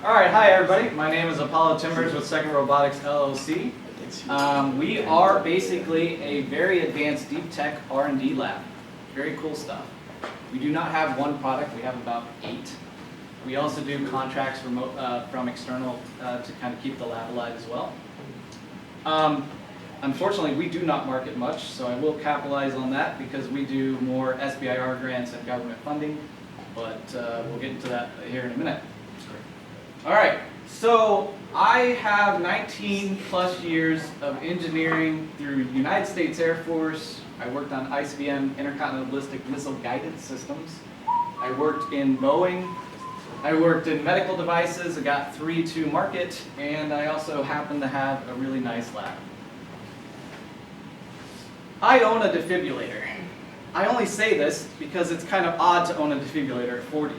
All right, hi everybody. My name is Apollo Timbers with Second Robotics LLC. We are basically a very advanced deep tech R&D lab. Very cool stuff. We do not have one product, we have about 8. We also do contracts from external to kind of keep the lab alive as well. Unfortunately, we do not market much, so I will capitalize on that because we do more SBIR grants and government funding, but we'll get into that here in a minute. All right, so I have 19 plus years of engineering through United States Air Force. I worked on ICBM intercontinental ballistic missile guidance systems. I worked in Boeing. I worked in medical devices. I got 3 to market, and I also happen to have a really nice lab. I own a defibrillator. I only say this because it's kind of odd to own a defibrillator at 40.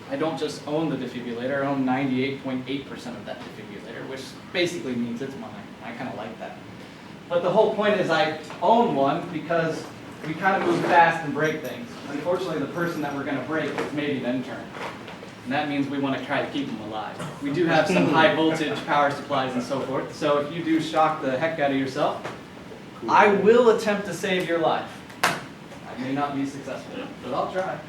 I don't just own the defibrillator, I own 98.8% of that defibrillator, which basically means it's mine. I kind of like that. But the whole point is I own one because we kind of move fast and break things. Unfortunately, the person that we're going to break is maybe an intern. And that means we want to try to keep them alive. We do have some high voltage power supplies and so forth, so if you do shock the heck out of yourself, I will attempt to save your life. I may not be successful, but I'll try.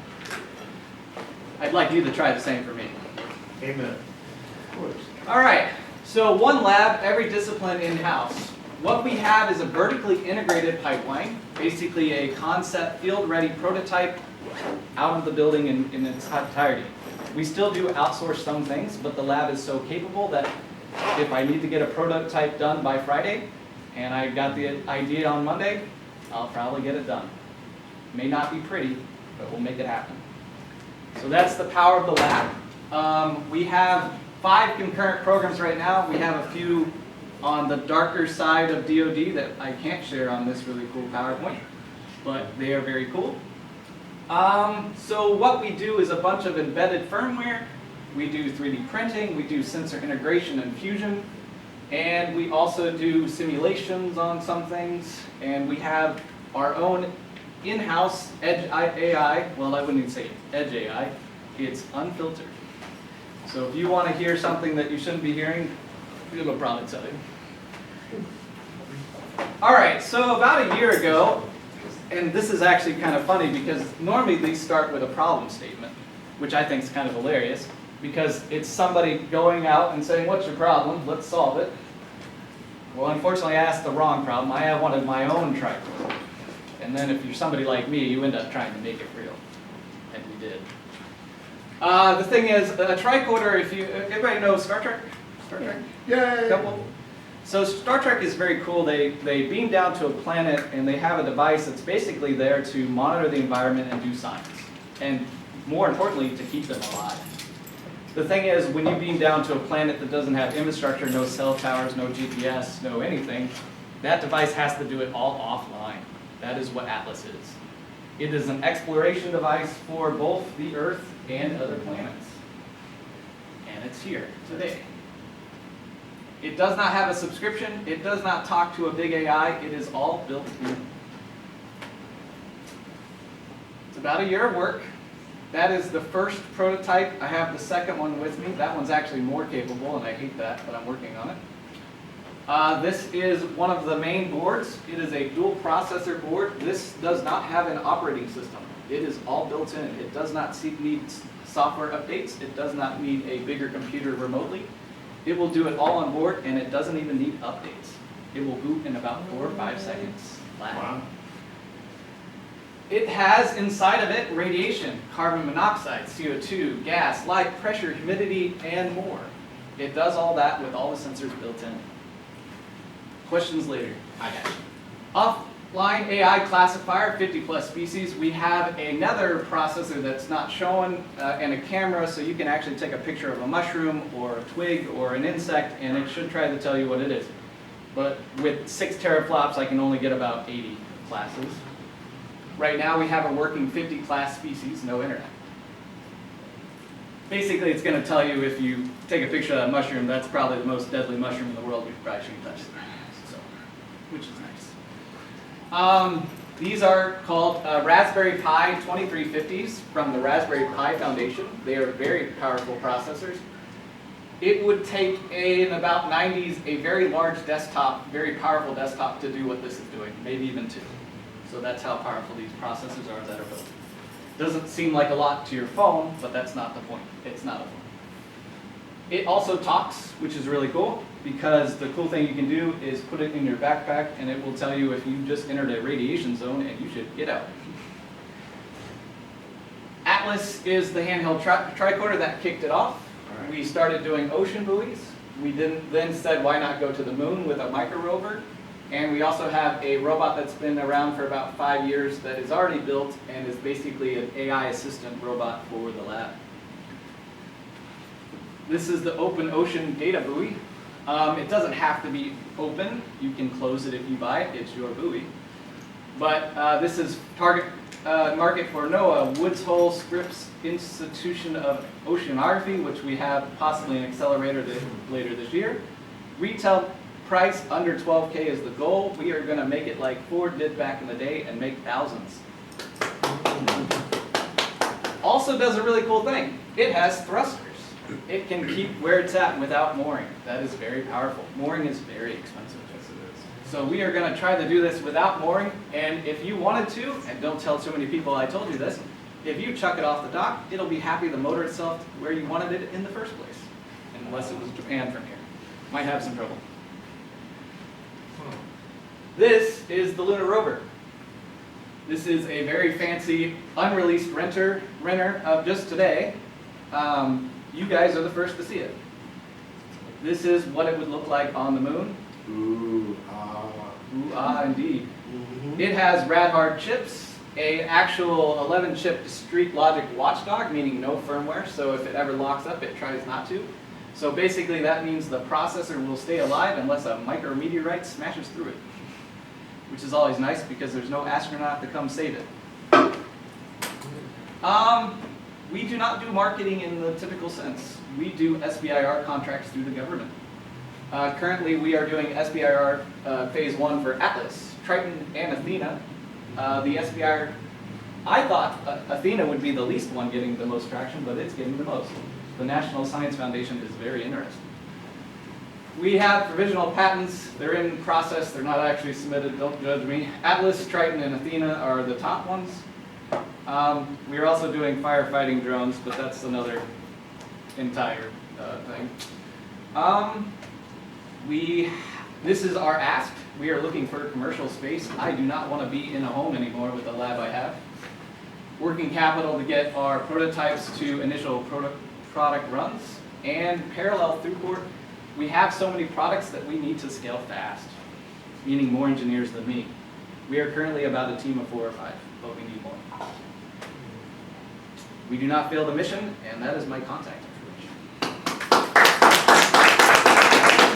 I'd like you to try the same for me. Amen. Of course. All right, so one lab, every discipline in-house. What we have is a vertically integrated pipeline, basically a concept field-ready prototype out of the building in its entirety. We still do outsource some things, but the lab is so capable that if I need to get a prototype done by Friday, and I got the idea on Monday, I'll probably get it done. May not be pretty, but we'll make it happen. So that's the power of the lab. We have 5 concurrent programs right now. We have a few on the darker side of DoD that I can't share on this really cool PowerPoint, but they are very cool. So what we do is a bunch of embedded firmware. We do 3D printing, we do sensor integration and fusion, and we also do simulations on some things, and we have our own in-house edge AI. Well, I wouldn't even say edge AI. It's unfiltered. So if you want to hear something that you shouldn't be hearing, it'll probably tell you. All right, so about a year ago, and this is actually kind of funny because normally these start with a problem statement, which I think is kind of hilarious because it's somebody going out and saying, what's your problem? Let's solve it. Well, unfortunately, I asked the wrong problem. I have one of my own tricorder. And then if you're somebody like me, you end up trying to make it real. And we did. The thing is, a tricorder, if you, everybody knows Star Trek? Star Trek? Yay! Couple. So Star Trek is very cool. They beam down to a planet and they have a device that's basically there to monitor the environment and do science. And more importantly, to keep them alive. The thing is, when you beam down to a planet that doesn't have infrastructure, no cell towers, no GPS, no anything, that device has to do it all offline. That is what Atlas is. It is an exploration device for both the Earth and other planets. And it's here today. It does not have a subscription. It does not talk to a big AI. It is all built in. It's about a year of work. That is the first prototype. I have the second one with me. That one's actually more capable, and I hate that, but I'm working on it. This is one of the main boards. It is a dual processor board. This does not have an operating system. It is all built in. It does not need software updates. It does not need a bigger computer remotely. It will do it all on board, and it doesn't even need updates. It will boot in about 4 or 5 seconds flat. Wow. It has inside of it radiation, carbon monoxide, CO2, gas, light, pressure, humidity, and more. It does all that with all the sensors built in. Questions later. I got you. Offline AI classifier, 50 plus species. We have another processor that's not shown and a camera, so you can actually take a picture of a mushroom or a twig or an insect, and it should try to tell you what it is. But with 6 teraflops, I can only get about 80 classes. Right now, we have a working 50 class species, no internet. Basically, it's going to tell you if you take a picture of that mushroom, that's probably the most deadly mushroom in the world. You probably shouldn't touch it. So, which is nice. These are called Raspberry Pi 2350s from the Raspberry Pi Foundation. They are very powerful processors. It would take in about 90s a very large desktop, very powerful desktop to do what this is doing, maybe even 2. So that's how powerful these processors are that are built. Doesn't seem like a lot to your phone, but that's not the point. It's not a phone. It also talks, which is really cool, because the cool thing you can do is put it in your backpack and it will tell you if you just entered a radiation zone and you should get out. Atlas is the handheld tricorder that kicked it off. We started doing ocean buoys. We then said, why not go to the moon with a micro rover? And we also have a robot that's been around for about 5 years that is already built and is basically an AI assistant robot for the lab. This is the open ocean data buoy. It doesn't have to be open. You can close it if you buy it. It's your buoy. But this is target market for NOAA, Woods Hole Scripps Institution of Oceanography, which we have possibly an accelerator later this year. Retail price under 12K is the goal. We are going to make it like Ford did back in the day and make thousands. Also does a really cool thing. It has thrusters. It can keep where it's at without mooring. That is very powerful. Mooring is very expensive. Yes, it is. So we are going to try to do this without mooring, and if you wanted to, and don't tell too many people I told you this, if you chuck it off the dock, it'll be happy to motor itself where you wanted it in the first place, unless it was Japan from here. Might have some trouble. This is the Lunar Rover. This is a very fancy, unreleased renter of just today. You guys are the first to see it. This is what it would look like on the moon. Ooh, ah. Ooh, ah, indeed. It has rad-hard chips, a actual 11-chip discrete logic watchdog, meaning no firmware, so if it ever locks up, it tries not to. So basically that means the processor will stay alive unless a micrometeorite smashes through it, which is always nice because there's no astronaut to come save it. We do not do marketing in the typical sense. We do SBIR contracts through the government. Currently, we are doing SBIR Phase 1 for Atlas, Triton, and Athena. The SBIR, I thought Athena would be the least one getting the most traction, but it's getting the most. The National Science Foundation is very interested. We have provisional patents. They're in process. They're not actually submitted. Don't judge me. Atlas, Triton, and Athena are the top ones. We are also doing firefighting drones, but that's another entire thing. This is our ask. We are looking for commercial space. I do not want to be in a home anymore with the lab I have. Working capital to get our prototypes to initial product runs, and parallel throughput. We have so many products that we need to scale fast, meaning more engineers than me. We are currently about a team of 4 or 5, but we need more. We do not fail the mission, and that is my contact information.